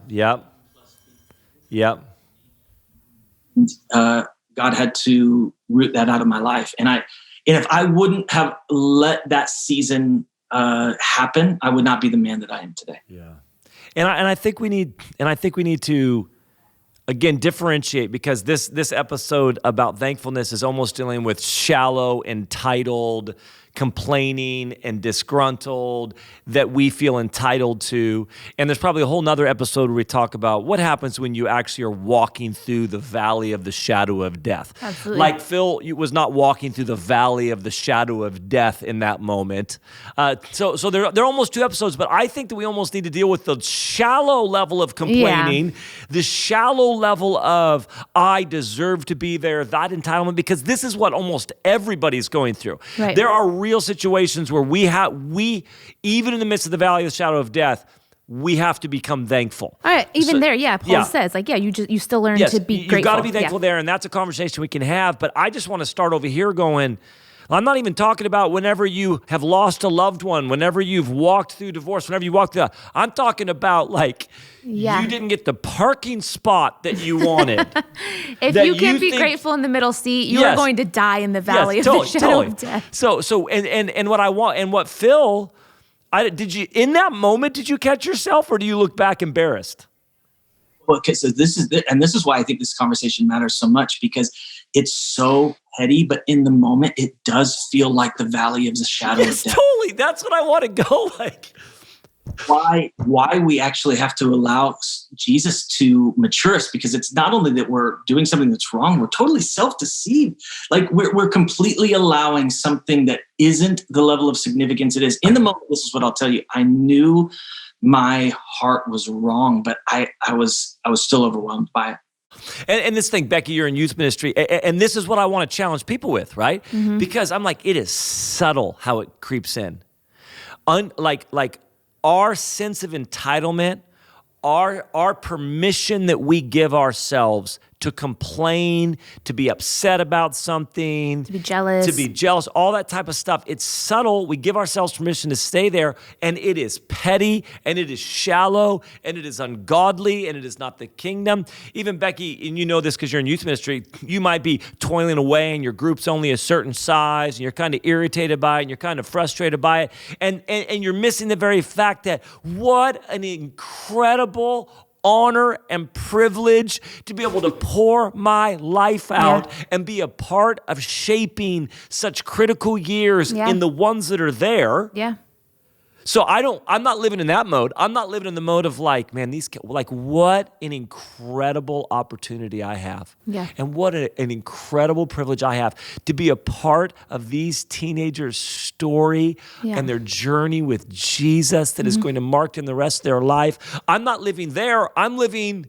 God had to root that out of my life. And if I wouldn't have let that season happen, I would not be the man that I am today. Yeah. And I think we need to, again, differentiate, because this episode about thankfulness is almost dealing with shallow, entitled, complaining, and disgruntled that we feel entitled to. And there's probably a whole nother episode where we talk about what happens when you actually are walking through the valley of the shadow of death. Absolutely. Like Phil was not walking through the valley of the shadow of death in that moment. So they're almost two episodes, but I think that we almost need to deal with the shallow level of complaining, the shallow level of I deserve to be there, that entitlement, because this is what almost everybody's going through. Right. There are real situations where we even in the midst of the valley of the shadow of death, we have to become thankful. All right, Paul says, like, you still learn to be grateful. You've got to be thankful there, and that's a conversation we can have. But I just want to start over here going, I'm not even talking about whenever you have lost a loved one, whenever you've walked through divorce, whenever you walked through. I'm talking about like you didn't get the parking spot that you wanted. If you can't be grateful in the middle seat, you are going to die in the valley of the shadow of death. So and what I want, and what Phil, did you in that moment, did you catch yourself, or do you look back embarrassed? Well, okay, so this is why I think this conversation matters so much, because it's so petty, but in the moment, it does feel like the valley of the shadow of death. Totally. That's what I want to go like. Why we actually have to allow Jesus to mature us, because it's not only that we're doing something that's wrong, we're totally self-deceived. Like we're completely allowing something that isn't the level of significance it is. In the moment, this is what I'll tell you. I knew my heart was wrong, but I was still overwhelmed by it. And this thing, Becky, you're in youth ministry, and this is what I want to challenge people with, right? Mm-hmm. Because I'm like, it is subtle how it creeps in. Like our sense of entitlement, our permission that we give ourselves to complain, to be upset about something, to be jealous, all that type of stuff. It's subtle. We give ourselves permission to stay there, and it is petty, and it is shallow, and it is ungodly, and it is not the kingdom. Even Becky, and you know this because you're in youth ministry, you might be toiling away, and your group's only a certain size, and you're kind of irritated by it, and you're kind of frustrated by it, and you're missing the very fact that what an incredible honor and privilege to be able to pour my life out and be a part of shaping such critical years in the ones that are there. Yeah. So I'm not living in that mode. I'm not living in the mode of like, man, what an incredible opportunity I have. Yeah. And what an incredible privilege I have to be a part of these teenagers' story and their journey with Jesus that is going to mark in the rest of their life. I'm not living there. I'm living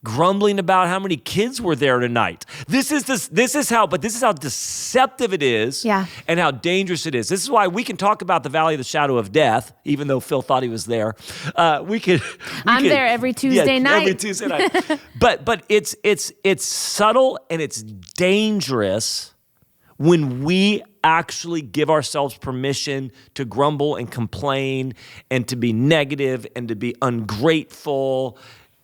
grumbling about how many kids were there tonight. This is how deceptive it is and how dangerous it is. This is why we can talk about the valley of the shadow of death, even though Phil thought he was there. I'm there every Tuesday night. Every Tuesday night. But it's subtle and it's dangerous when we actually give ourselves permission to grumble and complain and to be negative and to be ungrateful.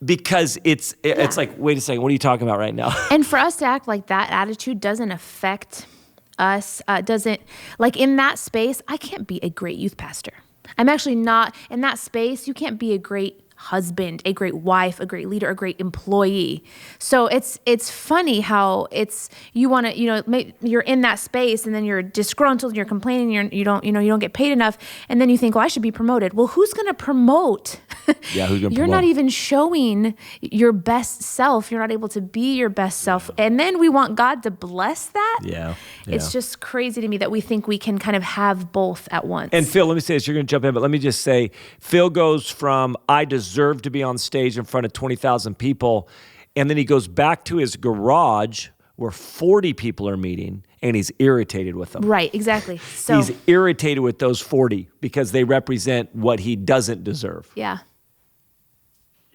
Because it's like, wait a second, what are you talking about right now? And for us to act like that attitude doesn't affect us, like in that space, I can't be a great youth pastor. I'm actually not, in that space, you can't be a great husband, a great wife, a great leader, a great employee. So it's funny how you want to, you're in that space and then you're disgruntled, you're complaining, you don't get paid enough, and then you think, I should be promoted. Well, who's going to promote? Yeah, who's going to promote? You're not even showing your best self. You're not able to be your best self. And then we want God to bless that. Yeah. It's just crazy to me that we think we can kind of have both at once. And Phil, let me say this, you're going to jump in, but let me just say, Phil goes from, I deserve to be on stage in front of 20,000 people, and then he goes back to his garage where 40 people are meeting and he's irritated with them. Right, exactly. So He's irritated with those 40 because they represent what he doesn't deserve. yeah.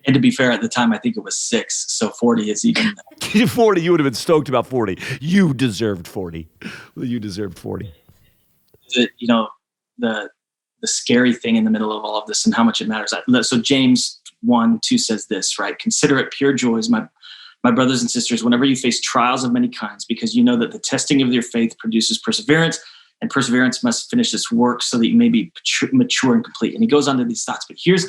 And to be fair, at the time, I think it was 6. So 40 is even. 40, you would have been stoked about 40. You deserved 40. You deserved 40. The scary thing in the middle of all of this and how much it matters. So James 1:2 says this, right? Consider it pure joy, my brothers and sisters, whenever you face trials of many kinds, because you know that the testing of your faith produces perseverance, and perseverance must finish its work so that you may be mature and complete. And he goes on to these thoughts. But here's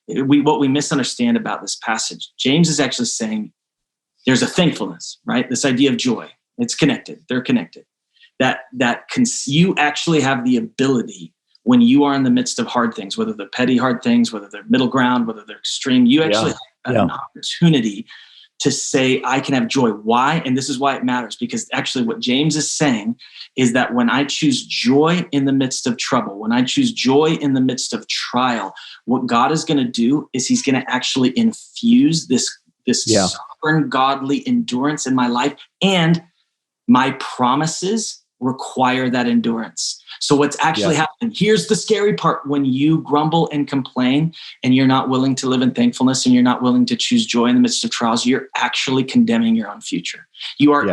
what we misunderstand about this passage. James is actually saying there's a thankfulness, right? This idea of joy. It's connected. They're connected. You actually have the ability when you are in the midst of hard things, whether they're petty hard things, whether they're middle ground, whether they're extreme, you actually have an opportunity to say, I can have joy. Why? And this is why it matters, because actually what James is saying is that when I choose joy in the midst of trouble, when I choose joy in the midst of trial, what God is going to do is he's going to actually infuse this sovereign, godly endurance in my life, and my promises require that endurance. So what's actually happening, here's the scary part: when you grumble and complain and you're not willing to live in thankfulness and you're not willing to choose joy in the midst of trials, you're actually condemning your own future. You're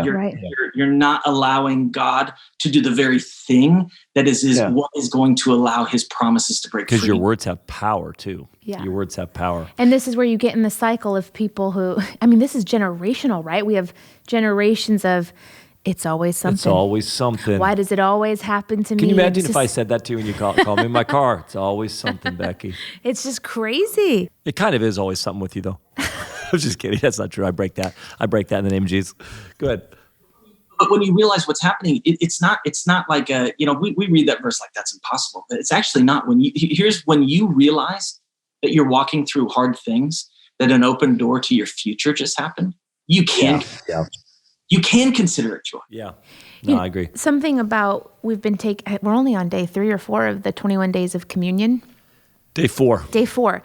not allowing God to do the very thing that is what is going to allow his promises to break free. Because your words have power too. Yeah. Your words have power. And this is where you get in the cycle of people who, this is generational, right? We have generations of, it's always something. It's always something. Why does it always happen to me? Can you imagine if I said that to you when you call me in my car? It's always something, Becky. It's just crazy. It kind of is always something with you, though. I'm just kidding. That's not true. I break that. I break that in the name of Jesus. Go ahead. But when you realize what's happening, it's not like we read that verse like that's impossible, but it's actually not. When you realize that you're walking through hard things, that an open door to your future just happened, you can. You can consider it joy. Yeah. No, I agree. Something about we're only on day 3 or 4 of the 21 days of communion. Day 4. Day 4,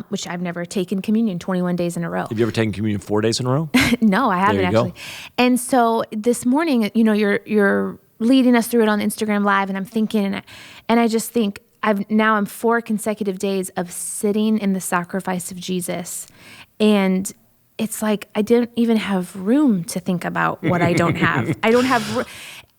which I've never taken communion 21 days in a row. Have you ever taken communion 4 days in a row? No, I haven't actually. Go. And so this morning, you're leading us through it on Instagram Live, and I'm thinking, and I just think I'm 4 consecutive days of sitting in the sacrifice of Jesus, and it's like I didn't even have room to think about what I don't have.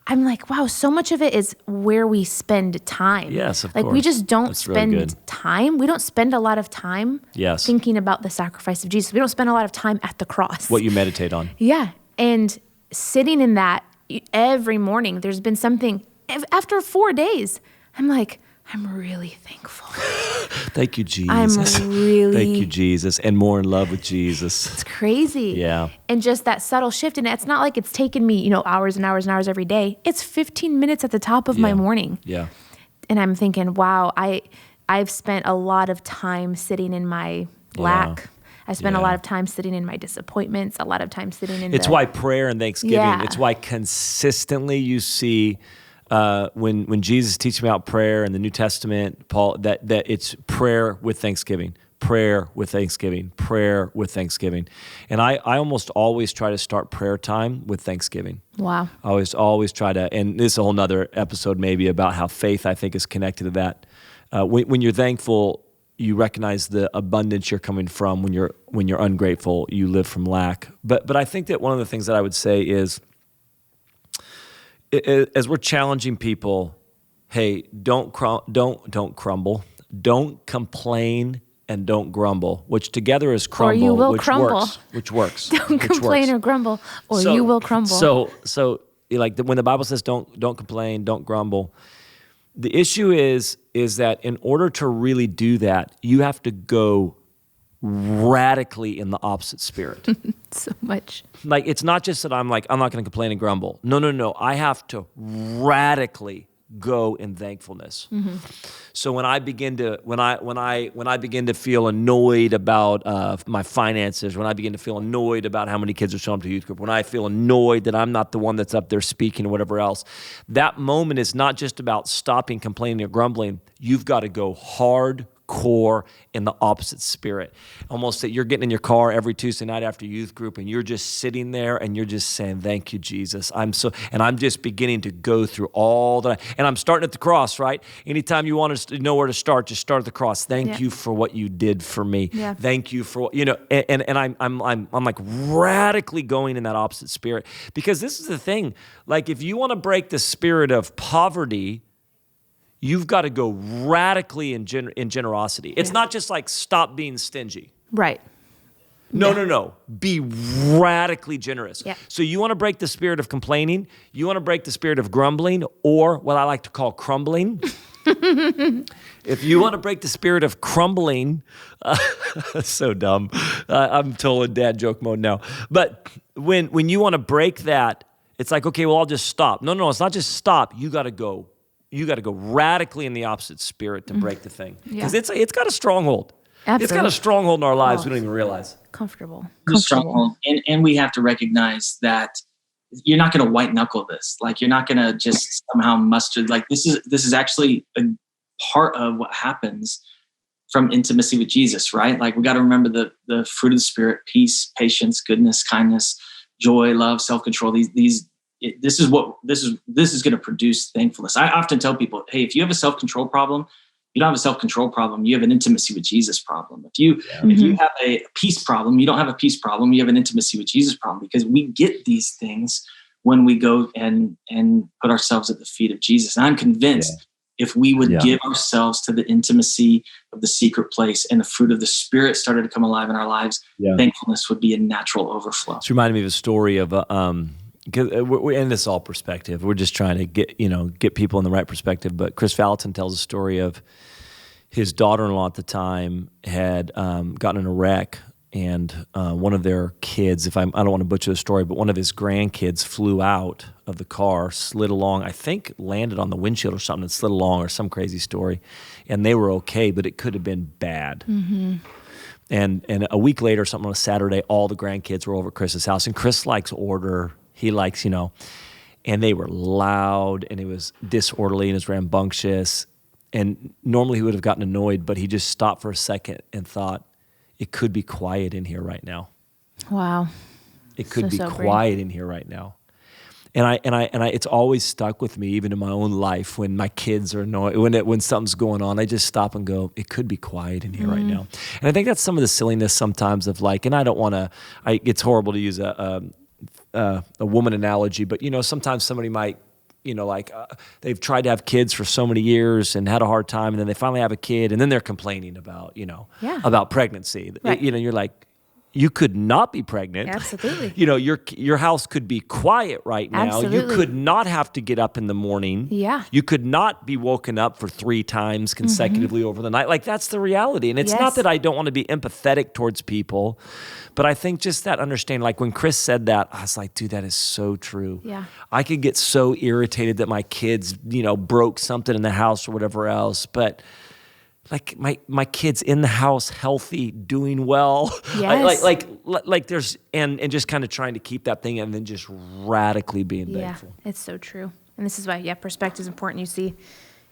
I'm like, wow, so much of it is where we spend time. Yes, of course. Like we just don't That's really spend time. We don't spend a lot of time thinking about the sacrifice of Jesus. We don't spend a lot of time at the cross. What you meditate on. Yeah. And sitting in that every morning, there's been something, after 4 days, I'm like, I'm really thankful. Thank you, Jesus. Thank you, Jesus. And more in love with Jesus. It's crazy. Yeah. And just that subtle shift. And it's not like it's taken me, hours and hours and hours every day. It's 15 minutes at the top of my morning. Yeah. And I'm thinking, wow, I've spent a lot of time sitting in my lack. I spent a lot of time sitting in my disappointments, a lot of time sitting in It's why prayer and thanksgiving, it's why consistently you see when Jesus teaches about prayer in the New Testament, Paul, that it's prayer with thanksgiving, prayer with thanksgiving, prayer with thanksgiving. And I almost always try to start prayer time with thanksgiving. Wow. I always try to, and this is a whole nother episode maybe about how faith, I think, is connected to that. When you're thankful, you recognize the abundance you're coming from. When you're ungrateful, you live from lack. But I think that one of the things that I would say is, as we're challenging people, hey, don't crumble, don't complain, and don't grumble, which together is crumble, or you will which crumble. Works. Don't complain or grumble, or you will crumble. So like when the Bible says don't complain, don't grumble, the issue is that in order to really do that, you have to go radically in the opposite spirit. So much. Like, it's not just that I'm not going to complain and grumble. No. I have to radically go in thankfulness. Mm-hmm. So when I begin to feel annoyed about my finances, when I begin to feel annoyed about how many kids are showing up to youth group, when I feel annoyed that I'm not the one that's up there speaking or whatever else, that moment is not just about stopping complaining or grumbling. You've got to go hardcore core in the opposite spirit. Almost that you're getting in your car every Tuesday night after youth group and you're just sitting there and you're just saying, thank you, Jesus. I'm just beginning to go through all that. And I'm starting at the cross, right? Anytime you want to know where to start, just start at the cross. Thank you for what you did for me. Yeah. Thank you for, and I'm like radically going in that opposite spirit, because this is the thing. Like, if you want to break the spirit of poverty, you've got to go radically in generosity. It's not just like stop being stingy. Right. No. Be radically generous. Yeah. So you want to break the spirit of complaining, you want to break the spirit of grumbling, or what I like to call crumbling. If you want to break the spirit of crumbling, so dumb. I'm totally in dad joke mode now. But when you want to break that, it's like, okay, well, I'll just stop. No, it's not just stop. You got to go radically in the opposite spirit to break the thing. Because it's got a stronghold. Absolutely. It's got a stronghold in our lives we don't even realize. Comfortable. Stronghold. And we have to recognize that you're not going to white knuckle this. Like, you're not going to just somehow muster. Like, this is actually a part of what happens from intimacy with Jesus, right? Like, we got to remember the fruit of the Spirit: peace, patience, goodness, kindness, joy, love, self-control. This is going to produce thankfulness. I often tell people, hey, if you have a self-control problem, you don't have a self-control problem. You have an intimacy with Jesus problem. If you have a peace problem, you don't have a peace problem. You have an intimacy with Jesus problem, because we get these things when we go and put ourselves at the feet of Jesus. And I'm convinced if we would give ourselves to the intimacy of the secret place and the fruit of the Spirit started to come alive in our lives, thankfulness would be a natural overflow. It's reminded me of a story of because we're in this all perspective. We're just trying to get people in the right perspective. But Chris Valentin tells a story of his daughter-in-law at the time had gotten in a wreck, and one of their kids, I don't want to butcher the story, but one of his grandkids flew out of the car, slid along, I think landed on the windshield or something, and slid along, or some crazy story. And they were okay, but it could have been bad. Mm-hmm. And a week later, something on a Saturday, all the grandkids were over at Chris's house, and Chris likes order. He likes, and they were loud, and it was disorderly, and it was rambunctious. And normally he would have gotten annoyed, but he just stopped for a second and thought, it could be quiet in here right now. Wow. It could be quiet in here right now. And I it's always stuck with me, even in my own life, when my kids are annoyed, when something's going on, I just stop and go, it could be quiet in here right now. And I think that's some of the silliness sometimes of like, and I don't want to, it's horrible to use a woman analogy, but sometimes somebody might, they've tried to have kids for so many years and had a hard time, and then they finally have a kid, and then they're complaining about, about pregnancy. Right. You're like, you could not be pregnant. Absolutely. Your house could be quiet right now. Absolutely. You could not have to get up in the morning. Yeah. You could not be woken up for 3 times consecutively over the night. Like, that's the reality. And it's not that I don't want to be empathetic towards people, but I think just that understanding, like when Chris said that, I was like, dude, that is so true. Yeah. I could get so irritated that my kids, broke something in the house or whatever else, but like my kids in the house, healthy, doing well. Yes. Like there's, and just kind of trying to keep that thing, and then just radically being thankful. It's so true. And this is why, perspective is important. You see,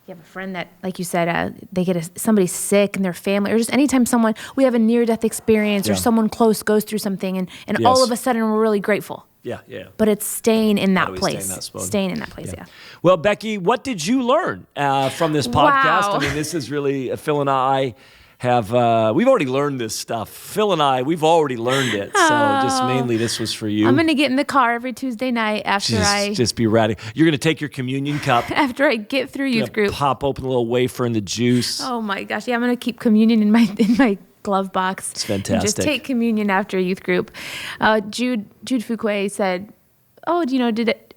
you have a friend that, like you said, they get somebody sick in their family, or just anytime we have a near-death experience or someone close goes through something, and all of a sudden we're really grateful. Yeah. But it's staying in that place. Staying in that place, yeah. Well, Becky, what did you learn from this podcast? Wow. I mean, this is really, Phil and I have, we've already learned this stuff. Phil and I, we've already learned it. So just mainly this was for you. I'm going to get in the car every Tuesday night after Just be ready. You're going to take your communion cup. After I get through youth group. Pop open a little wafer in the juice. Oh my gosh. Yeah, I'm going to keep communion in my glove box. It's fantastic. Just take communion after youth group. Jude Fuquay said,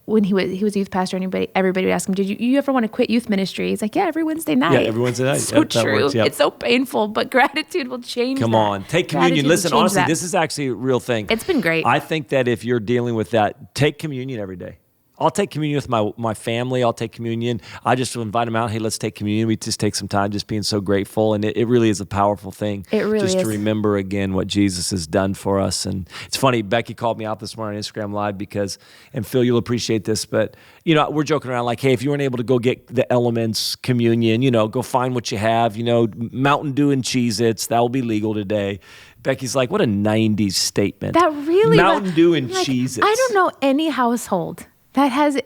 when he was a youth pastor, everybody would ask him, did you ever want to quit youth ministry? He's like, yeah, every Wednesday night. Yeah, every Wednesday night. It's so true. Works, It's so painful, but gratitude will change Come on, take communion. Listen, honestly, this is actually a real thing. It's been great. I think that if you're dealing with that, take communion every day. I'll take communion with my family. I'll take communion. I just will invite them out. Hey, let's take communion. We just take some time just being so grateful. And it really is a powerful thing. It really just is. to remember again what Jesus has done for us. And it's funny, Becky called me out this morning on Instagram Live because, and Phil, you'll appreciate this, but we're joking around like, hey, if you weren't able to go get the elements, communion, go find what you have, Mountain Dew and Cheez-Its, that will be legal today. Becky's like, what a 90s statement. That really Mountain Dew and Cheez-Its. I don't know any household that has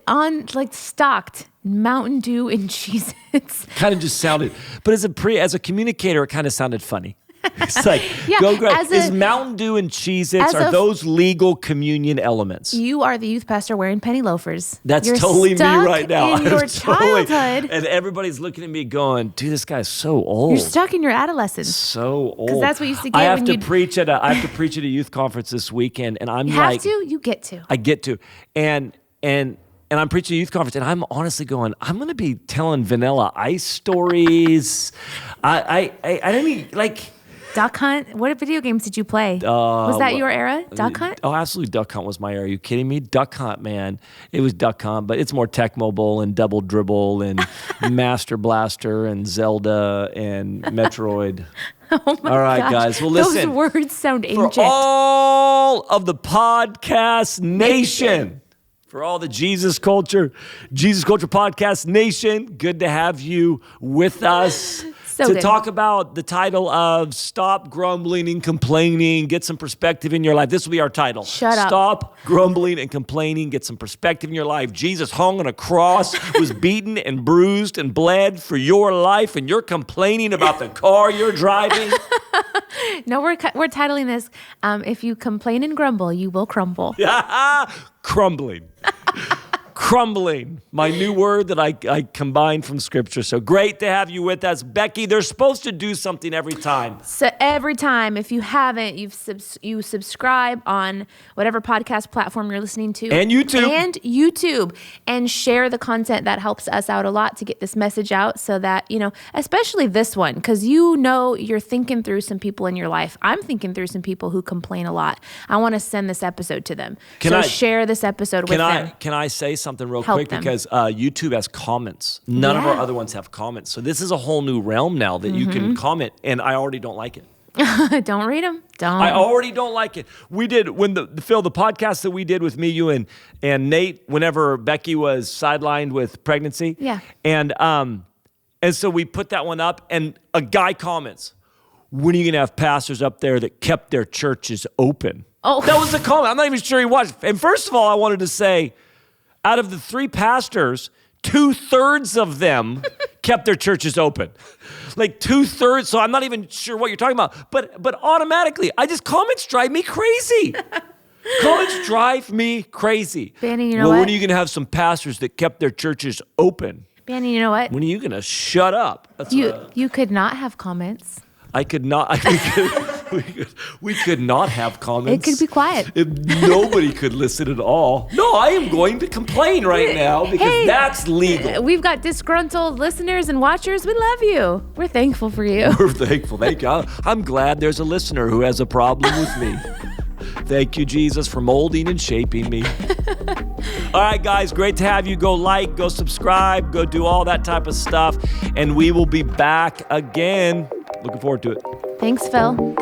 stocked Mountain Dew and Cheez-Its. Kind of just sounded, but as a communicator, it kind of sounded funny. It's like, Yeah, go grab, is Mountain Dew and Cheez-Its, are those legal communion elements? You are the youth pastor wearing penny loafers. That's You're totally me stuck right now. in your childhood. And everybody's looking at me going, dude, this guy's so old. You're stuck in your adolescence. So old. Because that's what you used to get I have when to you'd- preach at a youth conference this weekend, and I'm You like, have to? You get to. I get to. And I'm preaching a youth conference, and I'm honestly going, I'm going to be telling Vanilla Ice stories. I don't mean, like... Duck Hunt? What video games did you play? Was that your era? Duck Hunt? Oh, absolutely. Duck Hunt was my era. Are you kidding me? Duck Hunt, man. It was Duck Hunt, but it's more Tech Mobile and Double Dribble and Master Blaster and Zelda and Metroid. Oh my All right, gosh. guys. Well, listen. Those words sound ancient. For all of the podcast nation, for all the Jesus Culture Podcast Nation, good to have you with us. So good. Talk about the title of Stop Grumbling and Complaining, get some perspective in your life. This will be our title. Shut up. Stop grumbling and complaining, get some perspective in your life. Jesus hung on a cross, was beaten and bruised and bled for your life, and you're complaining about the car you're driving. No, we're titling this, If You Complain and Grumble, You Will Crumble. Crumbling. Crumbling, my new word that I combined from Scripture. So great to have you with us. Becky, they're supposed to do something every time. So every time, if you haven't, you subscribe on whatever podcast platform you're listening to. And YouTube. And share the content. That helps us out a lot to get this message out so that, especially this one, because you're thinking through some people in your life. I'm thinking through some people who complain a lot. I want to send this episode to them. Share this episode with them. Can I say something real Help quick? them. Because YouTube has comments. None of our other ones have comments. So this is a whole new realm now that you can comment, and I already don't like it. Don't read them. Don't. I already don't like it. We did, when the podcast that we did with me, you, and Nate, whenever Becky was sidelined with pregnancy. Yeah. And so we put that one up, and a guy comments, when are you going to have pastors up there that kept their churches open? Oh. That was the comment. I'm not even sure he watched. And first of all, I wanted to say, out of the 3 pastors, 2/3 of them kept their churches open. Like 2/3. So I'm not even sure what you're talking about. But automatically, comments drive me crazy. Comments drive me crazy. Banny, you know what? When are you going to have some pastors that kept their churches open? Banny, you know what? When are you going to shut up? That's You could not have comments. I could not. We could not have comments. It could be quiet. Nobody could listen at all. No, I am going to complain right now because that's legal. We've got disgruntled listeners and watchers. We love you. We're thankful for you. We're thankful. Thank you. I'm glad there's a listener who has a problem with me. Thank you, Jesus, for molding and shaping me. All right, guys, great to have you. Go like, go subscribe, go do all that type of stuff. And we will be back again. Looking forward to it. Thanks, Phil.